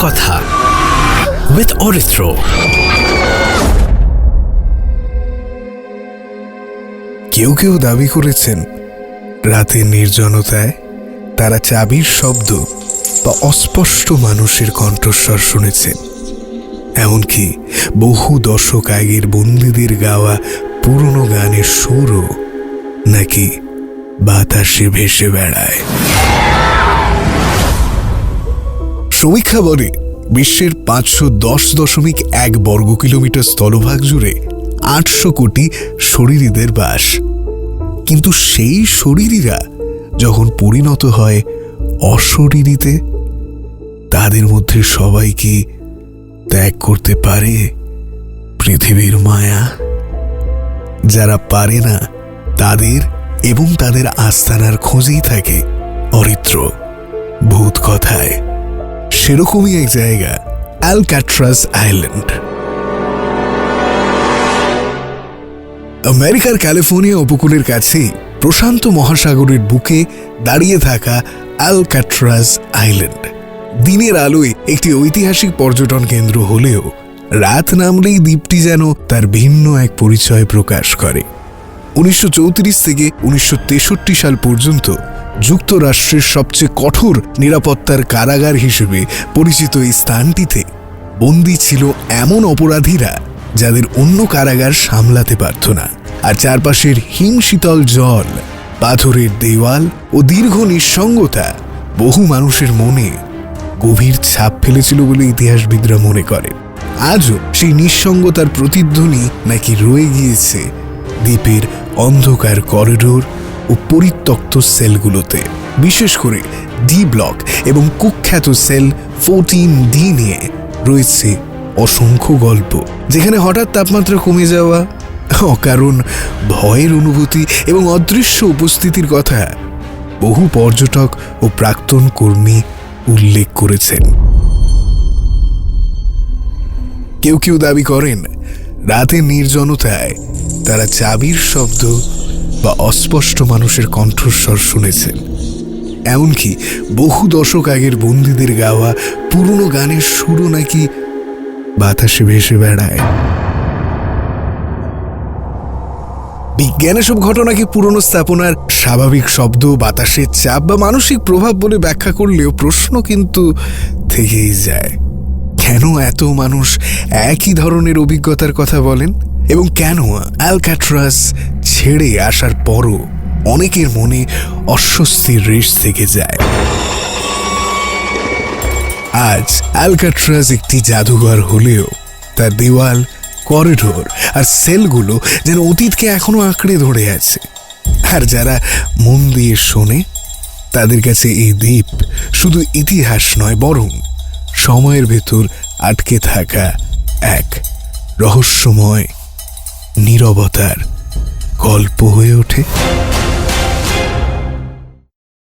কথা উইথ অরিত্র। কেউ কেউ দাবি করেছেন রাতের নির্জনতায় তারা চাবির শব্দ বা অস্পষ্ট মানুষের কণ্ঠস্বর শুনেছেন। এমনকি বহু দশক আগের বন্দীদের গাওয়া পুরনো গানের সুরও নাকি বাতাসে ভেসে বেড়ায়। সমীক্ষা বলে বিশ্বের 510.1 বর্গ কিলোমিটার স্থলভাগ জুড়ে 800 কোটি শরীরীদের বাস। কিন্তু সেই শরীরীরা যখন পরিণত হয় অশরীরীতে, তাদের মধ্যে সবাই কি ত্যাগ করতে পারে পৃথিবীর মায়া? যারা পারে না তাদের এবং তাদের আস্তানার খোঁজেই থাকে অরিত্র ভূত কথায়। সেরকমই এক জায়গা অ্যালকাট্রাজ আইল্যান্ড। আমেরিকার ক্যালিফোর্নিয়া উপকূলের কাছেই প্রশান্ত মহাসাগরের বুকে দাঁড়িয়ে থাকা অ্যালকাট্রাজ আইল্যান্ড দিনের আলোয় একটি ঐতিহাসিক পর্যটন কেন্দ্র হলেও রাত নামলেই দ্বীপটি যেন তার ভিন্ন এক পরিচয় প্রকাশ করে। 1934 থেকে 1963 সাল পর্যন্ত যুক্তরাষ্ট্রের সবচেয়ে কঠোর নিরাপত্তার কারাগার হিসেবে পরিচিত এই স্থানটিতে বন্দী ছিল এমন অপরাধীরা যাদের অন্য কারাগার সামলাতে পারত না। আর চারপাশের হিমশীতল জল, পাথরের দেওয়াল ও দীর্ঘ নিঃসঙ্গতা বহু মানুষের মনে গভীর ছাপ ফেলেছিল বলে ইতিহাসবিদরা মনে করে। আজও সেই নিঃসঙ্গতার প্রতিধ্বনি নাকি রয়ে গিয়েছে দ্বীপের অন্ধকার করিডোর ও পরিত্যক্ত সেলগুলোতে। বিশেষ করে ডি ব্লক এবং কুখ্যাত সেল 14D নিয়ে রয়েছে অসংখ্য গল্প, যেখানে হঠাৎ তাপমাত্রা কমে যাওয়া, অকারণ ভয়ের অনুভূতি এবং অদৃশ্য উপস্থিতির কথা বহু পর্যটক ও প্রাক্তন কর্মী উল্লেখ করেছেন। কেউ কেউ দাবি করেন রাতের নির্জনতায় তারা চাবির শব্দ বা অস্পষ্ট মানুষের কণ্ঠস্বর শুনেছেন। এমনকি বহু দশক আগের বন্দীদের গাওয়া পুরনো গানের সুরও নাকি বাতাসে ভেসে বেড়ায়। বিজ্ঞান এসব ঘটনাকে পুরনো স্থাপনার স্বাভাবিক শব্দ, বাতাসের চাপ বা মানসিক প্রভাব বলে ব্যাখ্যা করলেও প্রশ্ন কিন্তু থেকেই যায়, কেন এত মানুষ একই ধরনের অভিজ্ঞতার কথা বলেন এবং কেন অ্যালকাট্রাজ ছেড়ে আসার পরও অনেকের মনে অস্বস্তির রেশ থেকে যায়। আজ অ্যালকাট্রাজ একটি জাদুঘর হলেও তার দেওয়াল, করিডোর আর সেলগুলো যেন অতীতকে এখনো আঁকড়ে ধরে আছে। আর যারা মন দিয়ে শোনে তাদের কাছে এই দ্বীপ শুধু ইতিহাস নয়, বরং সময়ের ভেতর আটকে থাকা এক রহস্যময় নীরবতার গল্প হয়ে ওঠে।